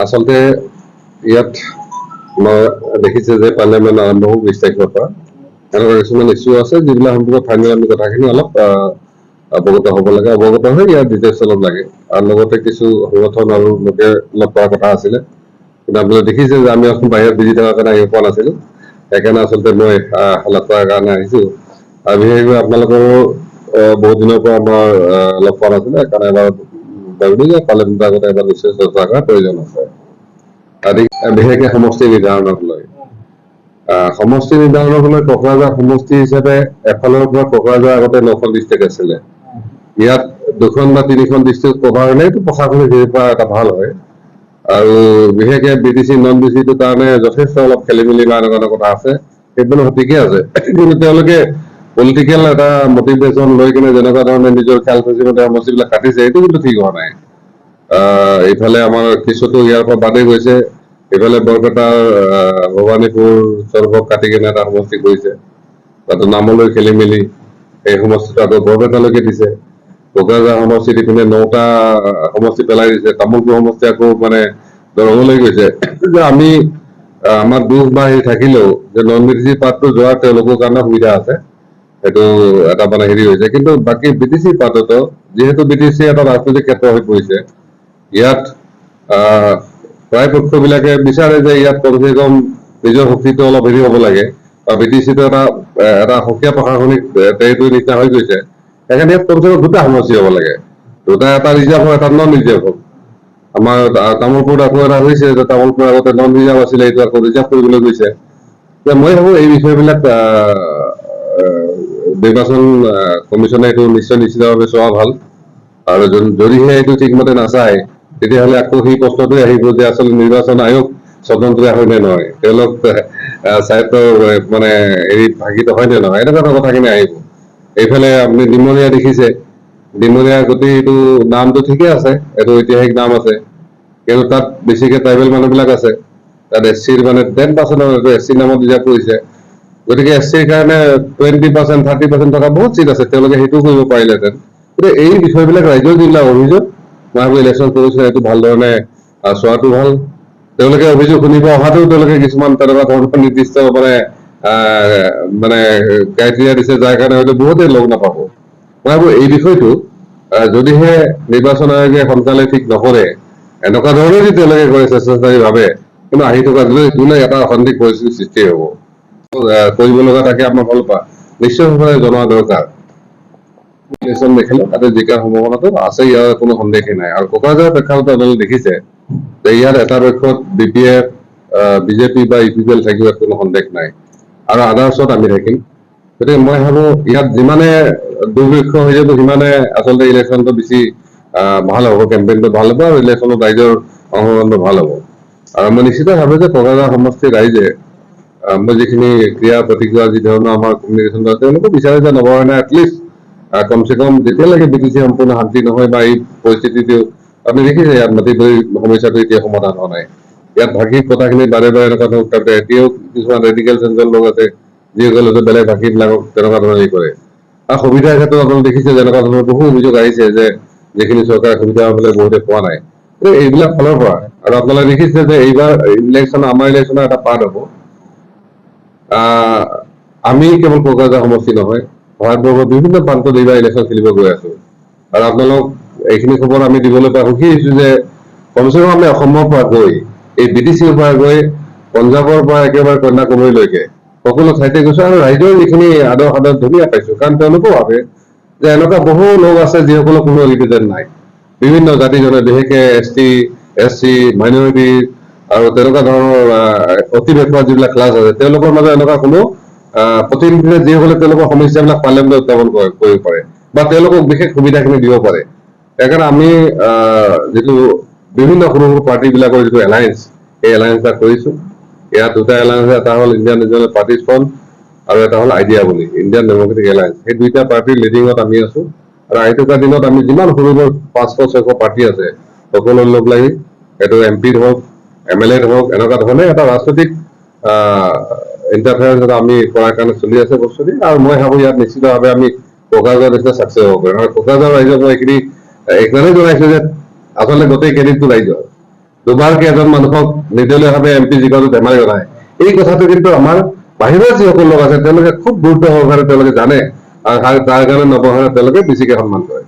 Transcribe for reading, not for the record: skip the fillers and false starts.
আচলতে ইয়াত মই দেখিছে যে পাৰ্লিয়ামেণ্ট আৰম্ভ হ'ব 20 তাৰিখৰ পৰা এনেকুৱা কিছুমান ইছ্যু আছে যিবিলাক সম্পৰ্কত ফাইনেল আমি কথাখিনি অলপ অৱগত হ'ব লাগে, অৱগত হৈ ইয়াৰ ডিটেইলছ অলপ লাগে। আৰু লগতে কিছু সংগঠন আৰু লোকে লগ কৰাৰ কথা আছিলে, কিন্তু আপোনালোকে দেখিছে যে আমি অসম বাহিৰত বিজি থকাৰ কাৰণে আহিব পৰা নাছিলোঁ। সেইকাৰণে আচলতে মই লগ কৰাৰ কাৰণে আহিছোঁ। আৰু বিশেষকৈ আপোনালোকৰো বহুত দিনৰ পৰা আমাৰ লগ পোৱা নাছিলে, সেইকাৰণে এবাৰ ভাবিলোঁ যে পাৰ্লিয়ামেণ্টৰ আগতে এবাৰ নিশ্চয় চৰ্চা কৰাৰ প্ৰয়োজন আছে। বিশেষকৈ সমষ্টি নিৰ্ধাৰণক লৈ সমষ্টি নিৰ্ধাৰণক লৈ কোকৰাঝাৰ সমষ্টি হিচাপে এফালৰ পৰা কোকৰাঝাৰ আগতে 9খন ডিষ্ট্ৰিক্ট আছিলে। ইয়াত 2খন বা 3খন ডিষ্ট্ৰিক্ট কভাৰ হ'লেতো প্ৰশাসনিক হেৰিৰ পৰা এটা ভাল হয়। আৰু বিশেষকৈ BTC নন BTCটোৰ কাৰণে যথেষ্ট অলপ খেলি মেলি বা এনেকুৱা কথা আছে, সেইবোৰ ঠিকে আছে। কিন্তু তেওঁলোকে পলিটিকেল এটা মটিভেশ্যন লৈ কিনে যেনেকুৱা ধৰণে নিজৰ খেল খুচি মতে সমষ্টিবিলাক কাটিছে, এইটো কিন্তু ঠিক হোৱা নাই। ইফালে আমাৰ কিছুতো ইয়াৰ পৰা বাদে গৈছে, ইফালে বৰপেটাৰ ভৱানীপুৰ চৰবক কাটি কিনে এটা সমষ্টি কৰিছে, তাতে নামলৈ খেলি মেলি এই সমষ্টিটো আকৌ বৰপেটালৈকে দিছে। কোকৰাঝাৰ সমষ্টি দি পিনে 9টা সমষ্টি পেলাই দিছে, তামোলপুৰ সমষ্টি আকৌ মানে দৰঙলৈ গৈছে। যে আমি আমাৰ দুখ বা হেৰি থাকিলেও যে নন BTC পাৰ্টটো যোৱাৰ তেওঁলোকৰ কাৰণে সুবিধা আছে, সেইটো এটা মানে হেৰি হৈছে। কিন্তু বাকী BTC পাৰ্টতো যিহেতু BTC এটা ৰাজনৈতিক ক্ষেত্ৰ হৈ পৰিছে, ইয়াত প্ৰায় পক্ষবিলাকে বিচাৰে যে ইয়াত কমচে কম নিজৰ শক্তিটো অলপ হেৰি হ'ব লাগে, বা BTCটো এটা সক্ৰিয় প্ৰশাসনিক টেৰিটৰী নিচিনা হৈ গৈছে। সেইকাৰণে ইয়াত কমচে কম 2টা সমষ্টি হ'ব লাগে, 2টা এটা ৰিজাৰ্ভ হয়, এটা নন ৰিজাৰ্ভ হ'ল। আমাৰ তামোলপুৰত আকৌ এটা হৈছে যে তামোলপুৰ আগতে নন ৰিজাৰ্ভ আছিলে, এইটো আকৌ ৰিজাৰ্ভ কৰিবলৈ গৈছে। মই ভাবোঁ এই বিষয়বিলাক নিৰ্বাচন কমিশ্যনে এইটো নিশ্চিতভাৱে চোৱা ভাল। আৰু যদিহে এইটো ঠিকমতে নাচায়, তেতিয়াহ'লে আকৌ সেই প্ৰশ্নটোৱে আহিব যে আচলতে নিৰ্বাচন আয়োগ স্বতন্ত্ৰ হয় নে নহয়, তেওঁলোক স্বায়ত্ব মানে হেৰিত ভাগিত হয় নে নহয়, এনেকুৱা কথাখিনি আহিব। এইফালে আপুনি ডিমৰীয়া দেখিছে, ডিমৰীয়া গোটেই এইটো নামটো ঠিকে আছে, এইটো ঐতিহাসিক নাম আছে, কিন্তু তাত বেছিকে ট্ৰাইবেল মানুহবিলাক আছে। তাত SC মানে 10% SC নামত ৰিজাৰ্ভ কৰিছে। গতিকে SCৰ কাৰণে 20%, 30% থকা বহুত চিট আছে, তেওঁলোকে সেইটোও কৰিব পাৰিলেহেঁতেন। গতিকে এই বিষয়বিলাক ৰাইজৰ যিবিলাক অভিযোগ, মই ভাবোঁ ইলেকশ্যন কমিশ্যনে এইটো ভাল ধৰণে চোৱাটো ভাল। তেওঁলোকে অভিযোগ শুনিব অহাটো তেওঁলোকে কিছুমান তেনেকুৱা ধৰণৰ নিৰ্দিষ্ট মানে ক্ৰাইটেৰিয়া দিছে, যাৰ কাৰণে হয়তো বহুতেই লগ নাপাব। মই ভাবোঁ এই বিষয়টো যদিহে নিৰ্বাচন আয়োগে সোনকালে ঠিক নকৰে, এনেকুৱা ধৰণে যদি তেওঁলোকে কৰে স্বেচ্ছাচাৰী ভাৱে, কিন্তু আহি থকা জুলাই এটা অশান্তি পৰিস্থিতিৰ সৃষ্টি হ'ব। কৰিব লগা থাকে আমাৰ ফালৰ পৰা নিশ্চয়ভাৱে জনোৱা দৰকাৰ। ইলেকশ্যন দেখিলে তাতে জিকাৰ সম্ভাৱনাটো আছে, ইয়াৰ কোনো সন্দেহেই নাই। আৰু কোকৰাঝাৰৰ প্ৰেক্ষাপটত আপোনালোকে দেখিছে যে ইয়াত এটা পক্ষত BPF, BJP বা UPPL থাকিব, কোনো সন্দেহ নাই, আৰু আদাৰ্ছত আমি থাকিম। গতিকে মই ভাবোঁ ইয়াত যিমানে দুৰ্ভিক্ষ হৈ যাব, সিমানে আচলতে ইলেকশ্যনটো বেছি ভাল হ'ব, কেম্পেইনটো ভাল হ'ব, আৰু ইলেকশ্যনত ৰাইজৰ অংশগ্ৰহণটো ভাল হ'ব। আৰু মই নিশ্চিত ভাবোঁ যে কোকৰাঝাৰ সমষ্টিৰ ৰাইজে মই যিখিনি ক্ৰিয়া প্ৰতিক্ৰিয়া যি ধৰণৰ আমাৰ কমিউনিকেশ্যন আছে, তেওঁলোকে বিচাৰে যে নৱসেনা এটলিষ্ট কমচে কম যেতিয়ালৈকে BTC সম্পূৰ্ণ শান্তি নহয় বা এই পৰিস্থিতিটো আপুনি দেখিছে, ইয়াত মাটি বাৰী সমস্যাটো এতিয়া সমাধান হোৱা নাই। ইয়াত ভাষিক কথাখিনি বাৰে বাৰে এনেকুৱা ধৰক তাতে এতিয়াও কিছুমান ৰেডিকেল চেঞ্চৰ লোক আছে, যিসকলে বেলেগ ভাষীবিলাকক তেনেকুৱা ধৰণৰ হেৰি কৰে। আৰু সুবিধাৰ ক্ষেত্ৰত আপোনালোকে দেখিছে যেনেকুৱা ধৰণৰ বহু অভিযোগ আহিছে যে যিখিনি চৰকাৰে সুবিধা হ'বলৈ বহুতে পোৱা নাই। এইবিলাক ফালৰ পৰা, আৰু আপোনালোকে দেখিছে যে এইবাৰ ইলেকশ্যন আমাৰ ইলেকশ্যনৰ এটা পাৰ্ট হ'ব। আমি কেৱল কোকৰাঝাৰ সমষ্টি নহয়, ভাৰতবৰ্ষৰ বিভিন্ন প্ৰান্তত এইবাৰ ইলেকশ্যন খেলিব গৈ আছো। আৰু আপোনালোক এইখিনি খবৰ আমি দিবলৈ পাই সুখী হৈছো যে কমচে কম আমি অসমৰ পৰা গৈ, এই BTCৰ পৰা গৈ, পঞ্জাৱৰ পৰা একেবাৰে কন্যাকুমাৰীলৈকে সকলো ঠাইতে গৈছো, আৰু ৰাইজৰ যিখিনি আদৰ সাদৰ ধুনীয়া পাইছো। কাৰণ তেওঁলোকেও ভাবে যে এনেকুৱা বহু লোক আছে যিসকলৰ কোনো ৰিপ্ৰেজেণ্ট নাই, বিভিন্ন জাতি জন, বিশেষকে ST, SC, মাইনৰিটি আৰু তেনেকুৱা ধৰণৰ অতি বেকৱাৰ্ড যিবিলাক ক্লাছ আছে, তেওঁলোকৰ মাজত এনেকুৱা কোনো প্ৰতিনিধিত্ব যিসকলে তেওঁলোকৰ সমস্যাবিলাক পাৰ্লিয়ামেণ্টত উত্থাপন কৰিব পাৰে বা তেওঁলোকক বিশেষ সুবিধাখিনি দিব পাৰে। সেইকাৰণে আমি যিটো বিভিন্ন সৰু সৰু পাৰ্টিবিলাকৰ যিটো এলায়েন্স, এই এলায়েন্স এটা কৰিছো। ইয়াত 2টা এলায়েন্স, এটা হ'ল ইণ্ডিয়ান নেশ্যনেল পাৰ্টিজ ফ্ৰণ্ট আৰু এটা হ'ল আইডিয়া বুলি, ইণ্ডিয়ান ডেমক্ৰেটিক এলায়েন্স। এই 2টা পাৰ্টিৰ লিডিঙত আমি আছো। আৰু আহি থকা দিনত আমি যিমান সৰু সৰু 500-600 পাৰ্টি আছে, সকলো লগ লাগি এইটো MPৰ হওক, MLAৰ হওক, এনেকুৱা ধৰণে এটা ৰাজনৈতিক ইণ্টাৰফেয়াৰেন্স আমি কৰাৰ কাৰণে চলি আছে বস্তুটো। আৰু মই ভাবোঁ ইয়াত নিশ্চিতভাৱে আমি কোকৰাঝাৰ নিচিনা ছাকচেছ হ'ব পাৰিম। আৰু কোকৰাঝাৰ ৰাইজক মই এইখিনি এইকাৰণে জনাইছো যে আচলতে গোটেই ক্ৰেডিটটো ৰাইজৰ। দুবাৰকে এজন মানুহক নিৰ্দলীয়ভাৱে MP জিকাটো ধেমালি কথা নাই। এই কথাটো কিন্তু আমাৰ বাহিৰৰ যিসকল লোক আছে তেওঁলোকে খুব গুৰুত্ব সহকাৰে তেওঁলোকে জানে আৰু তাৰ কাৰণে নৱসেনা তেওঁলোকে বেছিকে সন্মান কৰে।